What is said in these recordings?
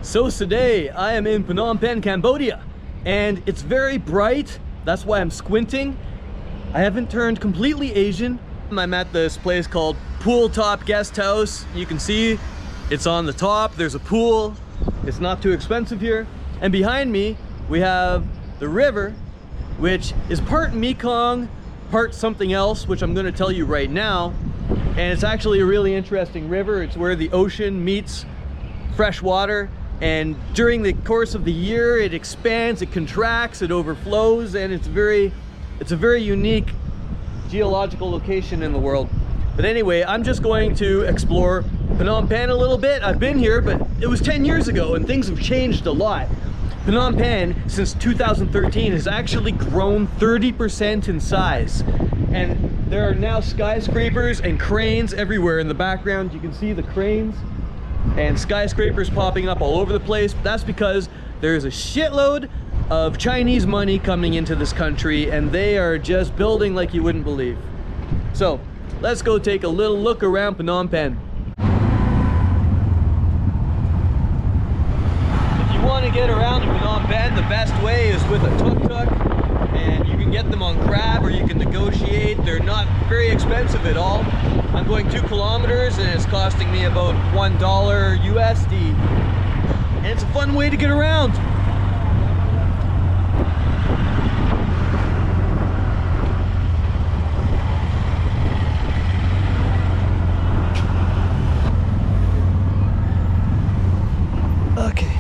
So today I am in Phnom Penh, Cambodia, and it's very bright. That's why I'm squinting. I haven't turned completely Asian. I'm at this place called Pool Top Guest House. You can see it's on the top. There's a pool. It's not too expensive here. And behind me, we have the river, which is part Mekong, part something else, which I'm gonna tell you right now. And it's actually a really interesting river. It's where the ocean meets fresh water. And during the course of the year, it expands, it contracts, it overflows, and it's a very unique geological location in the world. But anyway, I'm just going to explore Phnom Penh a little bit. I've been here, but it was 10 years ago and things have changed a lot. Phnom Penh, since 2013, has actually grown 30% in size. And there are now skyscrapers and cranes everywhere in the background. You can see the cranes and skyscrapers popping up all over the place. That's because there's a shitload of Chinese money coming into this country, and they are just building like you wouldn't believe. So let's go take a little look around Phnom Penh. If you want to get around to Phnom Penh, the best way is with a tuk-tuk, and you can get them on Grab or you can negotiate. They're not very expensive at all. I'm going 2 kilometers and it's costing me about $1 USD. And it's a fun way to get around. Okay.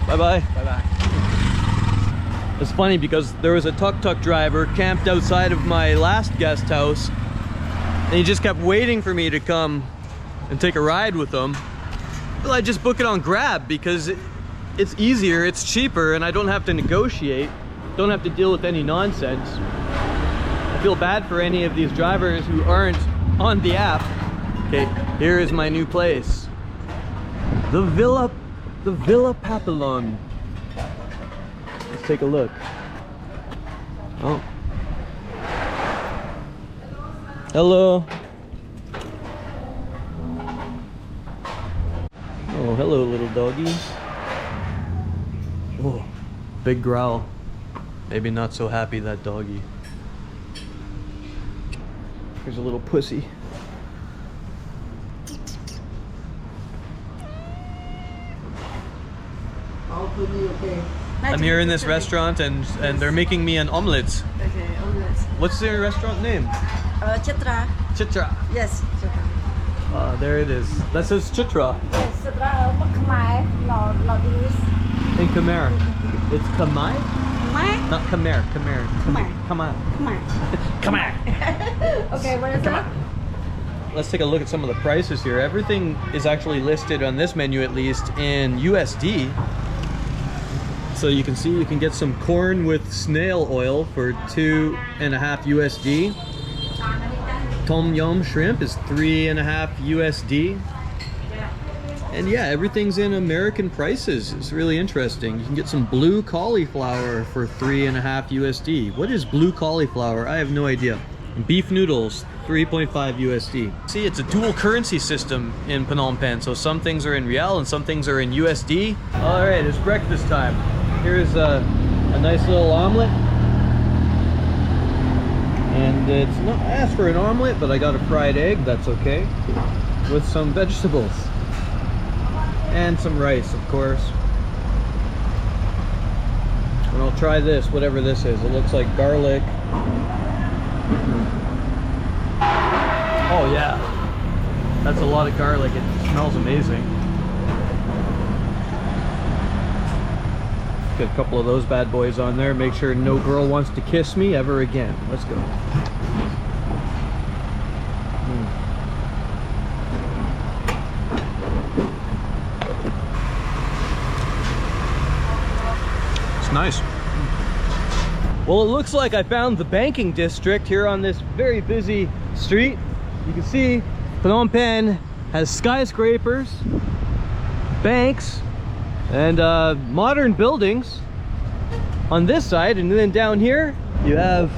Bye-bye. Bye-bye. It's funny because there was a tuk-tuk driver camped outside of my last guest house, and he just kept waiting for me to come and take a ride with him. Well, I just book it on Grab because it's easier, it's cheaper, and I don't have to negotiate, don't have to deal with any nonsense. I feel bad for any of these drivers who aren't on the app. Okay, here is my new place. The Villa Papillon. Let's take a look. Oh. Hello. Oh, hello, little doggy. Oh, big growl. Maybe not so happy, that doggy. Here's a little pussy. Okay. I'm here in this restaurant and they're making me an omelette. Okay, omelette. What's their restaurant name? Chitra. Chitra. Yes, Chitra. There it is. That says Chitra. Yes, Chitra. In Khmer. It's Khmer? Khmer? Not Khmer. Khmer. Khmer. Khmer. Okay, what is that? Let's take a look at some of the prices here. Everything is actually listed on this menu, at least, in USD. So you can see you can get some corn with snail oil for 2.5 USD. Tom yum shrimp is 3.5 USD. And yeah, everything's in American prices. It's really interesting. You can get some blue cauliflower for 3.5 USD. What is blue cauliflower? I have no idea. And beef noodles, 3.5 USD. See, it's a dual currency system in Phnom Penh. So some things are in Rial and some things are in USD. All right, it's breakfast time. Here's a nice little omelet. And it's not, I asked for an omelet, but I got a fried egg, that's okay. With some vegetables. And some rice, of course. And I'll try this, whatever this is. It looks like garlic. Oh yeah, that's a lot of garlic. It smells amazing. Get a couple of those bad boys on there. Make sure no girl wants to kiss me ever again. Let's go. It's nice. Well, it looks like I found the banking district here on this very busy street. You can see Phnom Penh has skyscrapers, banks, and modern buildings on this side, and then down here you have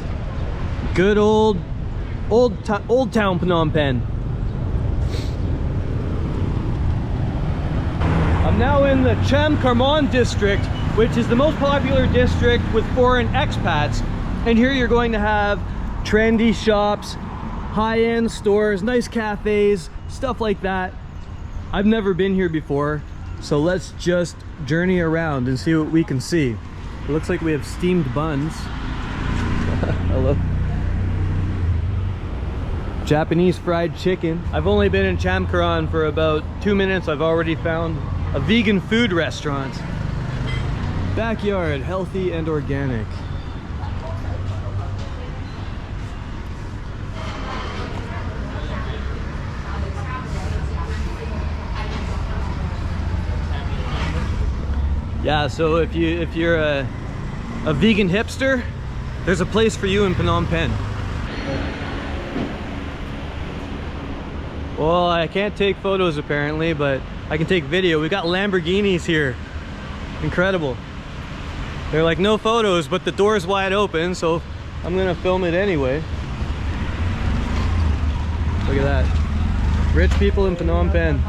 good old town Phnom Penh. now in the Chamkarmon district, which is the most popular district with foreign expats. And here you're going to have trendy shops, high-end stores, nice cafes, stuff like that. I've never been here before, so let's just journey around and see what we can see. It looks like we have steamed buns. Hello. Japanese fried chicken. I've only been in Chamkarmon for about 2 minutes. I've already found a vegan food restaurant. Backyard, healthy and organic. Yeah, so if you're a vegan hipster, there's a place for you in Phnom Penh. Well, I can't take photos apparently, but I can take video. We got Lamborghinis here. Incredible. They're like, no photos, but the door's wide open, so I'm gonna film it anyway. Look at that. Rich people in Phnom Penh.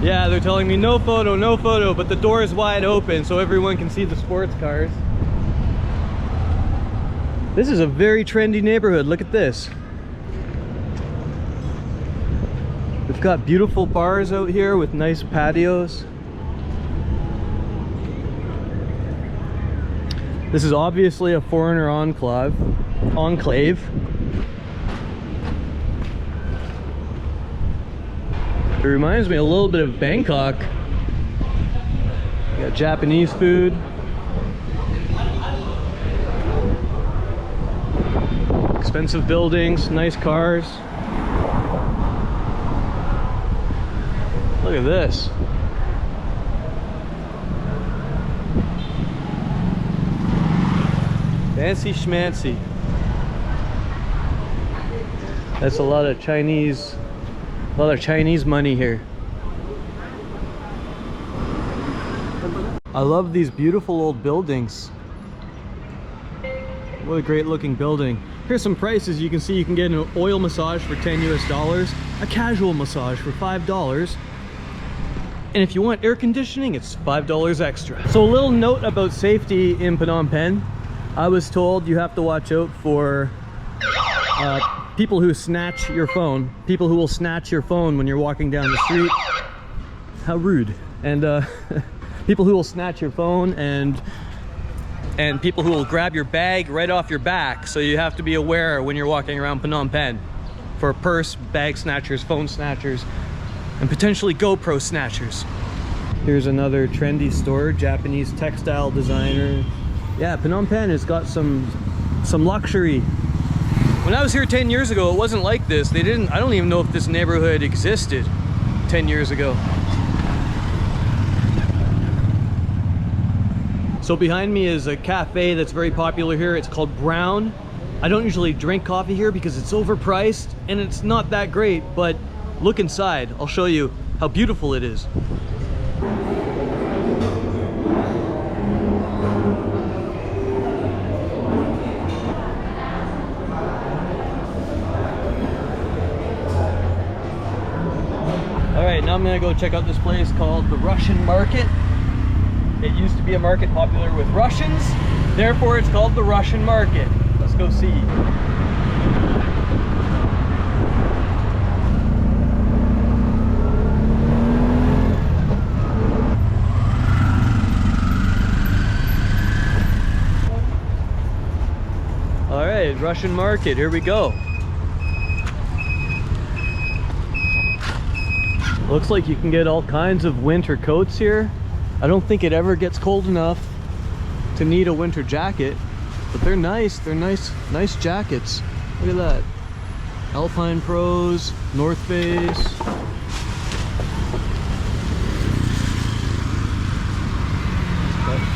Yeah, they're telling me no photo, but the door is wide open so everyone can see the sports cars. This is a very trendy neighborhood. Look at this. We've got beautiful bars out here with nice patios. This is obviously a foreigner enclave. It reminds me a little bit of Bangkok. We got Japanese food. Expensive buildings, nice cars. Look at this. Fancy schmancy. That's a lot of Chinese money here. I love these beautiful old buildings. What a great looking building. Here's some prices. You can see you can get an oil massage for $10 US, a casual massage for $5, and if you want air conditioning, it's $5 extra. So a little note about safety in Phnom Penh. I was told you have to watch out for people who snatch your phone. People who will snatch your phone when you're walking down the street. How rude. And people who will snatch your phone, and people who will grab your bag right off your back. So you have to be aware when you're walking around Phnom Penh for purse, bag snatchers, phone snatchers, and potentially GoPro snatchers. Here's another trendy store, Japanese textile designer. Yeah, Phnom Penh has got some luxury. When I was here 10 years ago, it wasn't like this. I don't even know if this neighborhood existed 10 years ago. So behind me is a cafe that's very popular here. It's called Brown. I don't usually drink coffee here because it's overpriced and it's not that great, but look inside. I'll show you how beautiful it is. All right, now I'm gonna go check out this place called the Russian Market. It used to be a market popular with Russians, therefore it's called the Russian Market. Let's go see. All right, Russian Market, here we go. Looks like you can get all kinds of winter coats here. I don't think it ever gets cold enough to need a winter jacket, but they're nice. They're nice jackets. Look at that. Alpine Pros, North Face.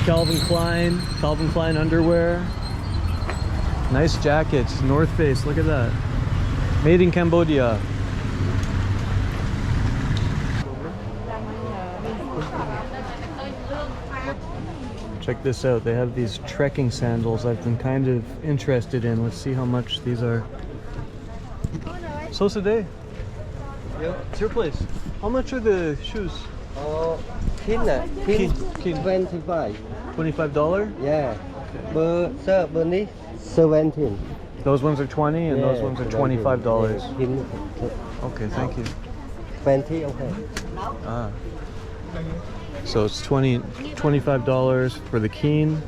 Calvin Klein underwear. Nice jackets, North Face, look at that. Made in Cambodia. Check this out, they have these trekking sandals I've been kind of interested in. Let's see how much these are. So today, it's your place. How much are the shoes? Kin 25. $25? Yeah. Sir, Bernie 17. Those ones are 20 and those ones are $25. Kin Okay, thank you. 20, okay. Ah. So it's $25 for the keen,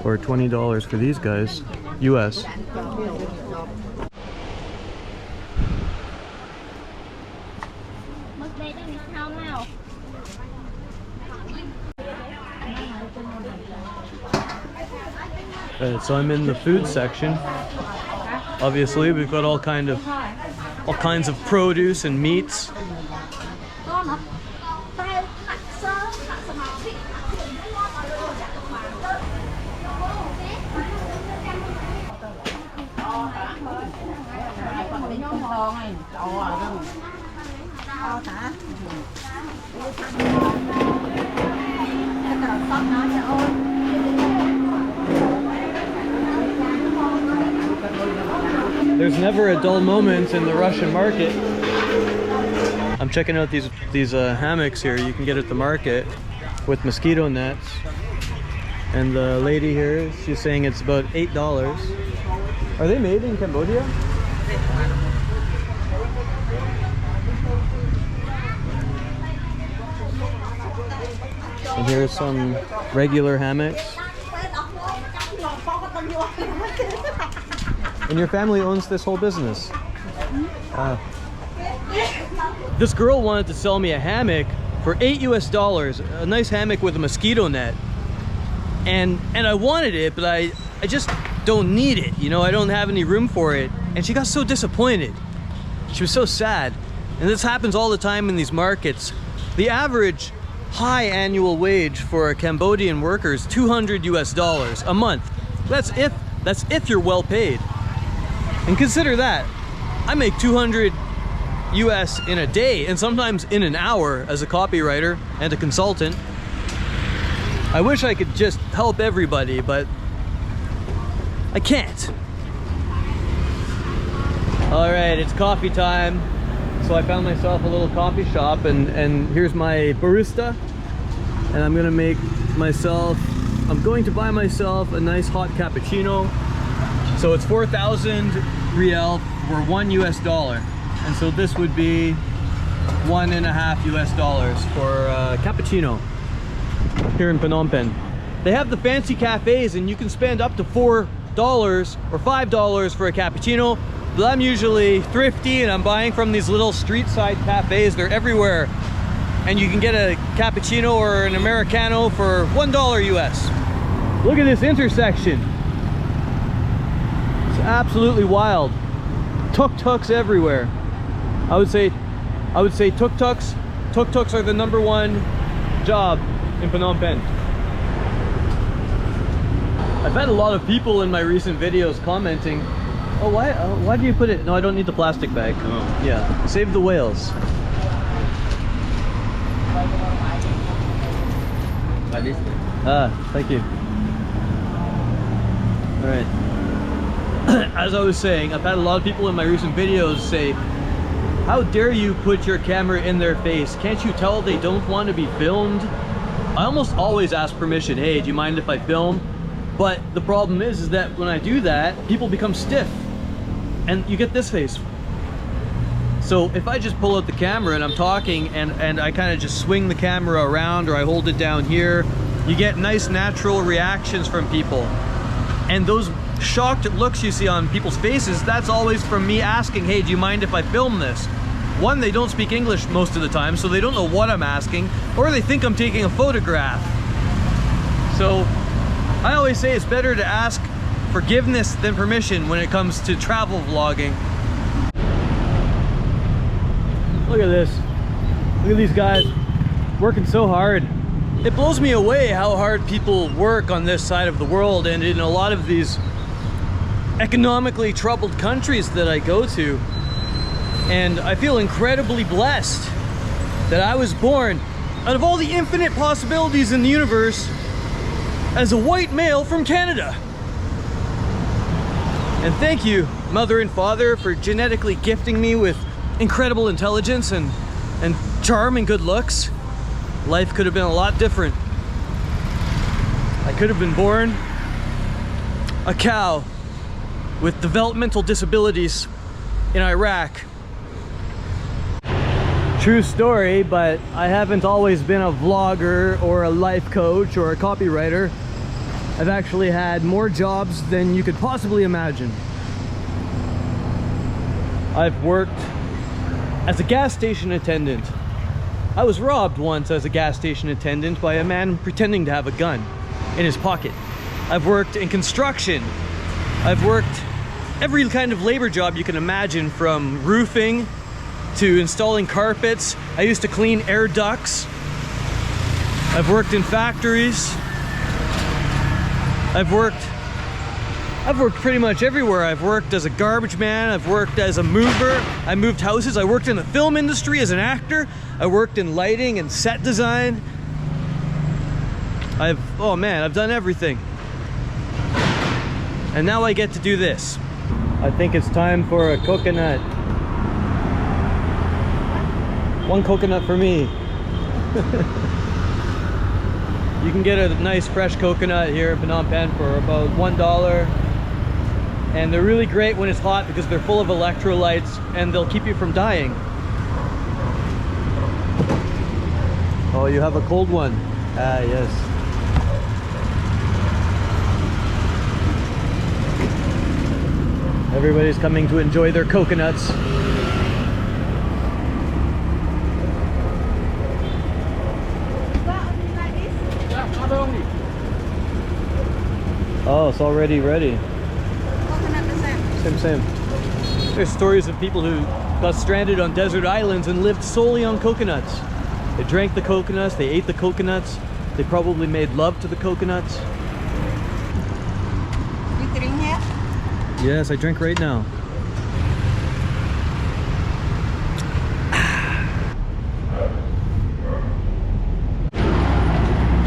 or $20 for these guys, US. Alright, so I'm in the food section. Obviously, we've got all kinds of produce and meats. There's never a dull moment in the Russian market. I'm checking out these hammocks here you can get at the market with mosquito nets. And the lady here, she's saying it's about $8. Are they made in Cambodia? And here's some regular hammocks. And your family owns this whole business? This girl wanted to sell me a hammock for $8 US, a nice hammock with a mosquito net. And I wanted it, but I just don't need it, you know, I don't have any room for it. And she got so disappointed. She was so sad. And this happens all the time in these markets. The average high annual wage for a Cambodian worker is $200 US a month. That's if you're well paid. And consider that, I make 200 US in a day and sometimes in an hour as a copywriter and a consultant. I wish I could just help everybody, but I can't. All right, it's coffee time. So I found myself a little coffee shop and here's my barista. And I'm going to buy myself a nice hot cappuccino. So it's 4,000 riel for $1 US. And so this would be $1.5 US for a cappuccino here in Phnom Penh. They have the fancy cafes and you can spend up to $4 or $5 for a cappuccino. But I'm usually thrifty and I'm buying from these little street side cafes. They're everywhere. And you can get a cappuccino or an Americano for $1 US. Look at this intersection. It's absolutely wild. Tuk-tuks everywhere. I would say tuk-tuks are the #1 job in Phnom Penh. I've had a lot of people in my recent videos commenting, oh, why do you put it? No, I don't need the plastic bag. Oh. Yeah, save the whales. Thank you. All right. As I was saying, I've had a lot of people in my recent videos say, how dare you put your camera in their face? Can't you tell they don't want to be filmed? I almost always ask permission. Hey, do you mind if I film? But the problem is that when I do that, people become stiff and you get this face. So if I just pull out the camera and I'm talking and I kind of just swing the camera around or I hold it down here, you get nice natural reactions from people. And those shocked looks you see on people's faces, that's always from me asking, hey, do you mind if I film this? One, they don't speak English most of the time, so they don't know what I'm asking, or they think I'm taking a photograph. So I always say it's better to ask forgiveness than permission when it comes to travel vlogging. Look at this. Look at these guys working so hard. It blows me away how hard people work on this side of the world and in a lot of these economically troubled countries that I go to. And I feel incredibly blessed that I was born, out of all the infinite possibilities in the universe, as a white male from Canada. And thank you, mother and father, for genetically gifting me with incredible intelligence and charm and good looks. Life could have been a lot different. I could have been born a cow with developmental disabilities in Iraq. True story, but I haven't always been a vlogger or a life coach or a copywriter. I've actually had more jobs than you could possibly imagine. I've worked as a gas station attendant. I was robbed once as a gas station attendant by a man pretending to have a gun in his pocket. I've worked in construction. I've worked every kind of labor job you can imagine, from roofing to installing carpets. I used to clean air ducts. I've worked in factories. I've worked pretty much everywhere. I've worked as a garbage man. I've worked as a mover. I moved houses. I worked in the film industry as an actor. I worked in lighting and set design. Oh man, I've done everything. And now I get to do this. I think it's time for a coconut. One coconut for me. You can get a nice fresh coconut here in Phnom Penh for about $1. And they're really great when it's hot because they're full of electrolytes and they'll keep you from dying. Oh, you have a cold one. Ah, yes. Everybody's coming to enjoy their coconuts. Oh, it's already ready. Coconut the same. Same. There's stories of people who got stranded on desert islands and lived solely on coconuts. They drank the coconuts, they ate the coconuts, they probably made love to the coconuts. You drink here? Yes, I drink right now.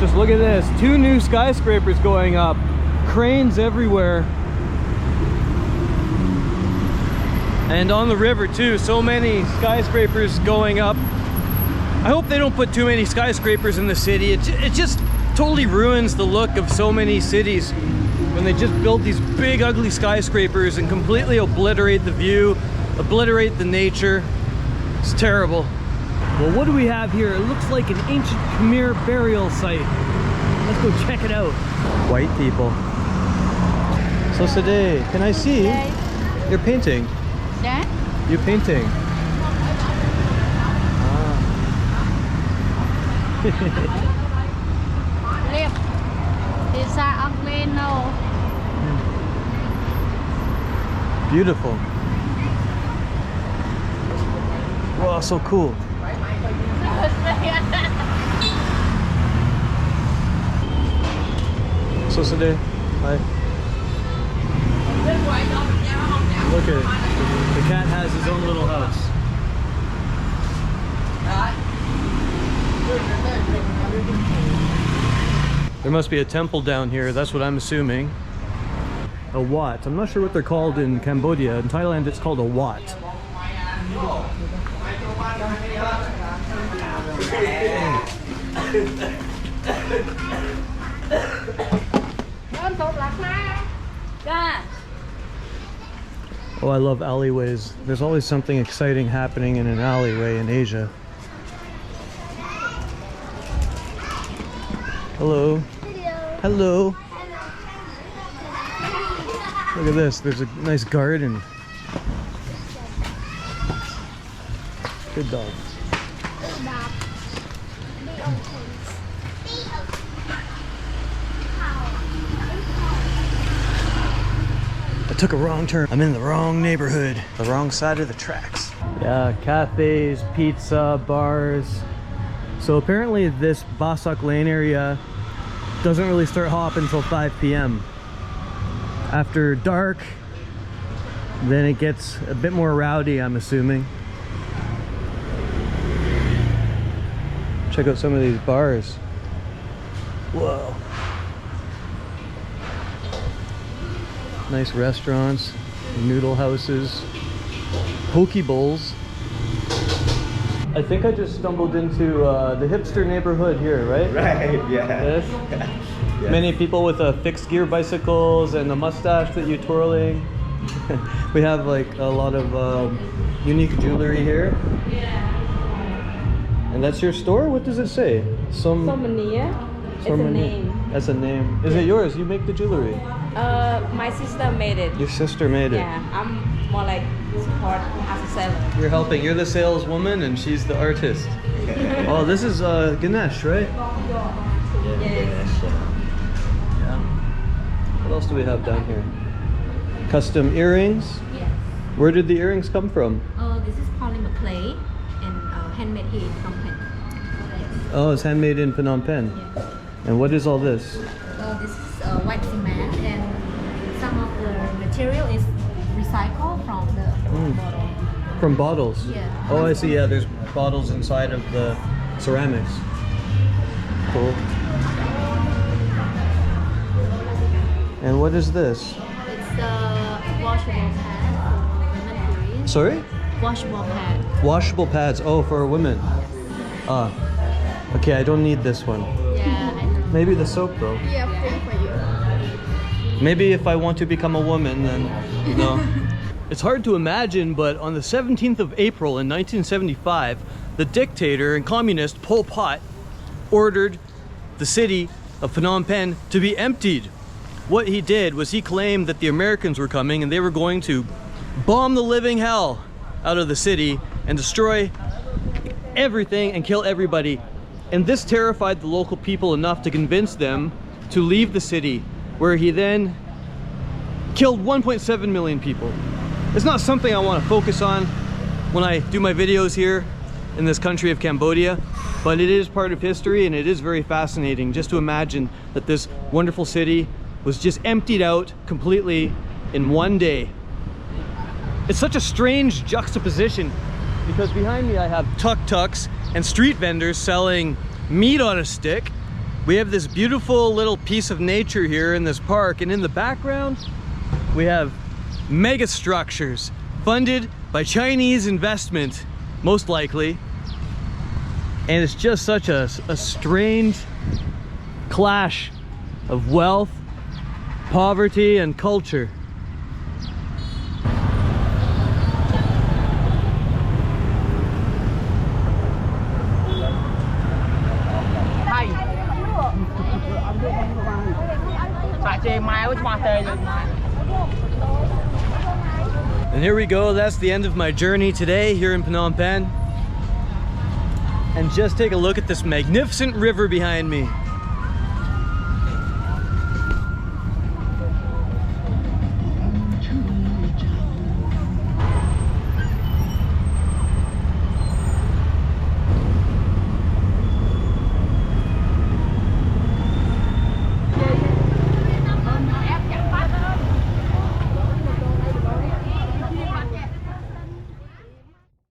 Just look at this, 2 new skyscrapers going up. Cranes everywhere. And on the river too, so many skyscrapers going up. I hope they don't put too many skyscrapers in the city. It just totally ruins the look of so many cities when they just build these big ugly skyscrapers and completely obliterate the view, obliterate the nature. It's terrible. Well, what do we have here? It looks like an ancient Khmer burial site. Let's go check it out. White people. So today, can I see? You're painting. Yeah. You're painting. Beautiful. Wow, so cool. So today, hi. Look at it. The cat has his own little house. There must be a temple down here, that's what I'm assuming. A wat. I'm not sure what they're called in Cambodia. In Thailand it's called a wat. Oh, I love alleyways. There's always something exciting happening in an alleyway in Asia. Hello. Hello. Look at this. There's a nice garden. Good dog. I took a wrong turn. I'm in the wrong neighborhood. The wrong side of the tracks. Yeah, cafes, pizza, bars. So apparently this Basak Lane area doesn't really start hopping until 5 p.m. After dark, then it gets a bit more rowdy, I'm assuming. Check out some of these bars. Whoa. Nice restaurants. noodle houses, poke bowls. I think I just stumbled into the hipster neighborhood here, right? Right, yeah. Yes. Yes. Many people with fixed gear bicycles and a mustache that you're twirling. We have like a lot of unique jewelry here. And that's your store? What does it say? Souvenir. It's a name. That's a name. Is it yours? You make the jewelry? My sister made it. Your sister made it. Yeah, I'm more like support as a seller. You're helping. You're the saleswoman and she's the artist. Oh, this is Ganesh, right? Yes. Yeah. What else do we have down here? Custom earrings. Yes. Where did the earrings come from? This is polymer clay and handmade here in Phnom Penh. Yes. Oh, it's handmade in Phnom Penh. Yes. And what is all this? This is white cement, and some of the material is recycled from the bottle. From bottles? Yeah. Oh, I see. Yeah, there's bottles inside of the ceramics. Cool. And what is this? It's the washable pad for women period. Sorry? Washable pad. Washable pads. Oh, for women. Ah. Okay, I don't need this one. Yeah, I know. Maybe the soap though. Yeah, free for you. Maybe if I want to become a woman, then no. It's hard to imagine, but on the 17th of April in 1975, the dictator and communist Pol Pot ordered the city of Phnom Penh to be emptied. What he did was he claimed that the Americans were coming and they were going to bomb the living hell out of the city and destroy everything and kill everybody. And this terrified the local people enough to convince them to leave the city, where he then killed 1.7 million people. It's not something I want to focus on when I do my videos here in this country of Cambodia, but it is part of history and it is very fascinating just to imagine that this wonderful city was just emptied out completely in one day. It's such a strange juxtaposition because behind me I have tuk-tuks and street vendors selling meat on a stick. We have this beautiful little piece of nature here in this park, and in the background we have mega structures funded by Chinese investment, most likely. And it's just such a strange clash of wealth, poverty, and culture. And here we go, that's the end of my journey today here in Phnom Penh. And just take a look at this magnificent river behind me.